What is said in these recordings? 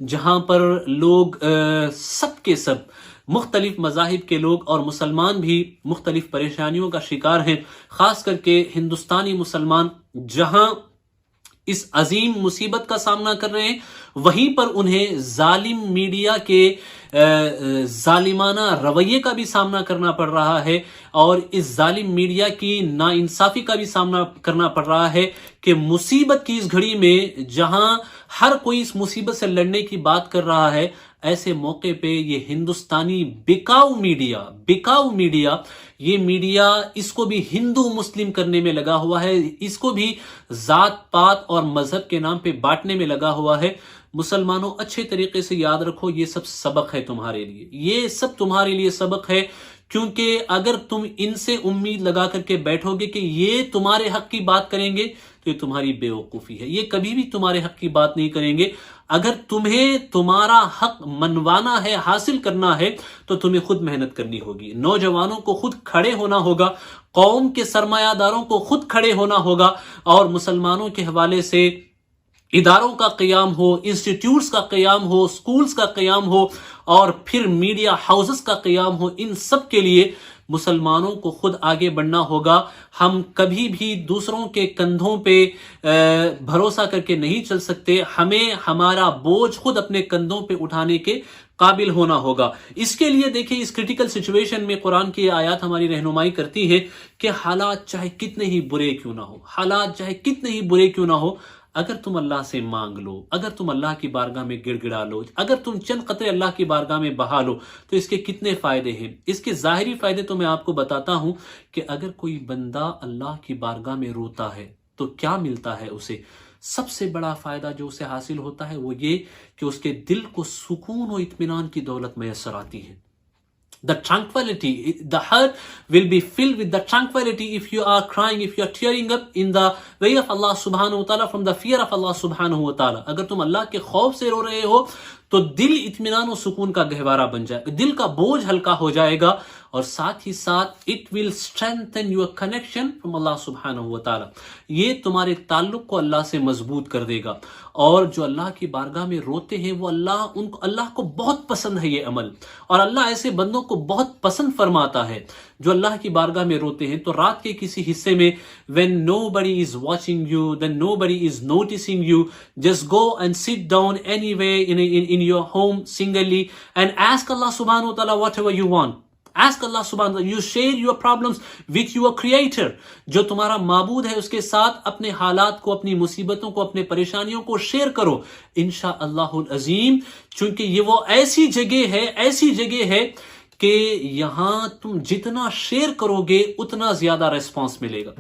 جہاں پر لوگ سب کے سب مختلف مذاہب کے لوگ اور مسلمان بھی مختلف پریشانیوں کا شکار ہیں، خاص کر کے ہندوستانی مسلمان جہاں اس عظیم مصیبت کا سامنا کر رہے ہیں، وہیں پر انہیں ظالم میڈیا کے ظالمانہ رویے کا بھی سامنا کرنا پڑ رہا ہے، اور اس ظالم میڈیا کی ناانصافی کا بھی سامنا کرنا پڑ رہا ہے کہ مصیبت کی اس گھڑی میں جہاں ہر کوئی اس مصیبت سے لڑنے کی بات کر رہا ہے، ایسے موقع پہ یہ ہندوستانی بکاؤ میڈیا یہ میڈیا اس کو بھی ہندو مسلم کرنے میں لگا ہوا ہے، اس کو بھی ذات پات اور مذہب کے نام پہ بانٹنے میں لگا ہوا ہے۔ مسلمانوں اچھے طریقے سے یاد رکھو، یہ سب سبق ہے تمہارے لیے، یہ سب تمہارے لیے سبق ہے، کیونکہ اگر تم ان سے امید لگا کر کے بیٹھو گے کہ یہ تمہارے حق کی بات کریں گے تو یہ تمہاری بے وقوفی ہے، یہ کبھی بھی تمہارے حق کی بات نہیں کریں گے۔ اگر تمہیں تمہارا حق منوانا ہے، حاصل کرنا ہے، تو تمہیں خود محنت کرنی ہوگی، نوجوانوں کو خود کھڑے ہونا ہوگا، قوم کے سرمایہ داروں کو خود کھڑے ہونا ہوگا، اور مسلمانوں کے حوالے سے اداروں کا قیام ہو، انسٹیٹیوٹس کا قیام ہو، سکولز کا قیام ہو، اور پھر میڈیا ہاؤسز کا قیام ہو۔ ان سب کے لیے مسلمانوں کو خود آگے بڑھنا ہوگا۔ ہم کبھی بھی دوسروں کے کندھوں پہ بھروسہ کر کے نہیں چل سکتے، ہمیں ہمارا بوجھ خود اپنے کندھوں پہ اٹھانے کے قابل ہونا ہوگا۔ اس کے لیے دیکھیں، اس کریٹیکل سچویشن میں قرآن کی آیات ہماری رہنمائی کرتی ہے کہ حالات چاہے کتنے ہی برے کیوں نہ ہو، حالات چاہے کتنے ہی برے کیوں نہ ہو، اگر تم اللہ سے مانگ لو، اگر تم اللہ کی بارگاہ میں گڑ گڑا لو، اگر تم چند قطرے اللہ کی بارگاہ میں بہا لو، تو اس کے کتنے فائدے ہیں۔ اس کے ظاہری فائدے تو میں آپ کو بتاتا ہوں کہ اگر کوئی بندہ اللہ کی بارگاہ میں روتا ہے تو کیا ملتا ہے اسے؟ سب سے بڑا فائدہ جو اسے حاصل ہوتا ہے وہ یہ کہ اس کے دل کو سکون و اطمینان کی دولت میسر آتی ہے۔ The tranquility, the heart will be filled with the tranquility if you are crying, if you are tearing up in the way of Allah subhanahu wa ta'ala, from the fear of Allah subhanahu wa ta'ala. اگر تم اللہ کے خوف سے رو رہے ہو تو دل اطمینان و سکون کا گہوارہ بن جائے گا، دل کا بوجھ ہلکا ہو جائے گا، اور ساتھ ہی ساتھ it will strengthen your connection from Allah subhanahu wa ta'ala. یہ تمہارے تعلق کو اللہ سے مضبوط کر دے گا، اور جو اللہ کی بارگاہ میں روتے ہیں وہ اللہ کو بہت پسند ہے یہ عمل، اور اللہ ایسے بندوں کو بہت پسند فرماتا ہے جو اللہ کی بارگاہ میں روتے ہیں۔ تو رات کے کسی حصے میں when nobody is watching you, then nobody is noticing you, just go and sit down anywhere in your home singly and ask Allah subhanahu wa ta'ala whatever you want. Ask Allah subhanahu wa ta'ala. You share your problems with your creator. جو تمہارا معبود ہے اس کے ساتھ اپنے حالات کو، اپنی مصیبتوں کو، اپنے پریشانیوں کو شیئر کرو، انشاءاللہ العظیم، چونکہ یہ وہ ایسی جگہ ہے کہ یہاں تم جتنا شیئر کرو گے اتنا زیادہ ریسپانس ملے گا،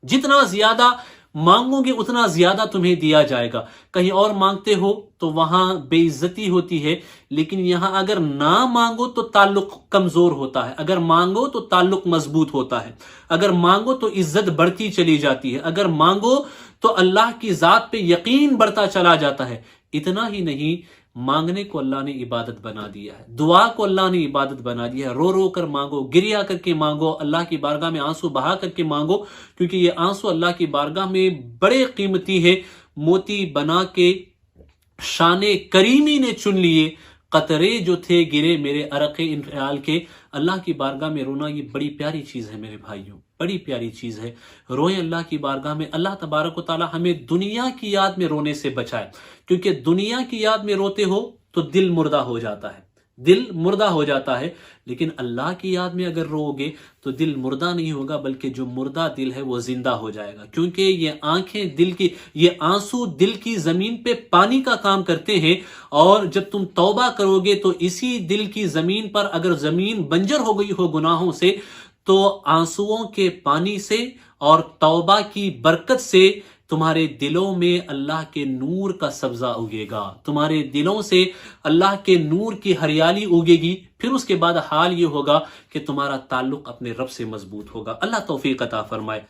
جتنا زیادہ مانگو گے اتنا زیادہ تمہیں دیا جائے گا۔ کہیں اور مانگتے ہو تو وہاں بے عزتی ہوتی ہے، لیکن یہاں اگر نہ مانگو تو تعلق کمزور ہوتا ہے، اگر مانگو تو تعلق مضبوط ہوتا ہے، اگر مانگو تو عزت بڑھتی چلی جاتی ہے، اگر مانگو تو اللہ کی ذات پہ یقین بڑھتا چلا جاتا ہے۔ اتنا ہی نہیں، مانگنے کو اللہ نے عبادت بنا دیا ہے، دعا کو اللہ نے عبادت بنا دیا ہے۔ رو رو کر مانگو، گریا کر کے مانگو، اللہ کی بارگاہ میں آنسو بہا کر کے مانگو، کیونکہ یہ آنسو اللہ کی بارگاہ میں بڑے قیمتی ہے۔ موتی بنا کے شان کریمی نے چن لیے، قطرے جو تھے گرے میرے عرق انفعال کے۔ اللہ کی بارگاہ میں رونا یہ بڑی پیاری چیز ہے میرے بھائیوں، بڑی پیاری چیز ہے۔ روئیں اللہ کی بارگاہ میں، اللہ تبارک و تعالی ہمیں دنیا کی یاد میں رونے سے بچائے، کیونکہ دنیا کی یاد میں روتے ہو تو دل مردہ ہو جاتا ہے، دل مردہ ہو جاتا ہے، لیکن اللہ کی یاد میں اگر رو گے تو دل مردہ نہیں ہوگا، بلکہ جو مردہ دل ہے وہ زندہ ہو جائے گا، کیونکہ یہ آنکھیں دل کی، یہ آنسو دل کی زمین پہ پانی کا کام کرتے ہیں، اور جب تم توبہ کرو گے تو اسی دل کی زمین پر اگر زمین بنجر ہو گئی ہو گناہوں سے، تو آنسوؤں کے پانی سے اور توبہ کی برکت سے تمہارے دلوں میں اللہ کے نور کا سبزہ اگے گا، تمہارے دلوں سے اللہ کے نور کی ہریالی اگے گی۔ پھر اس کے بعد حال یہ ہوگا کہ تمہارا تعلق اپنے رب سے مضبوط ہوگا۔ اللہ توفیق عطا فرمائے۔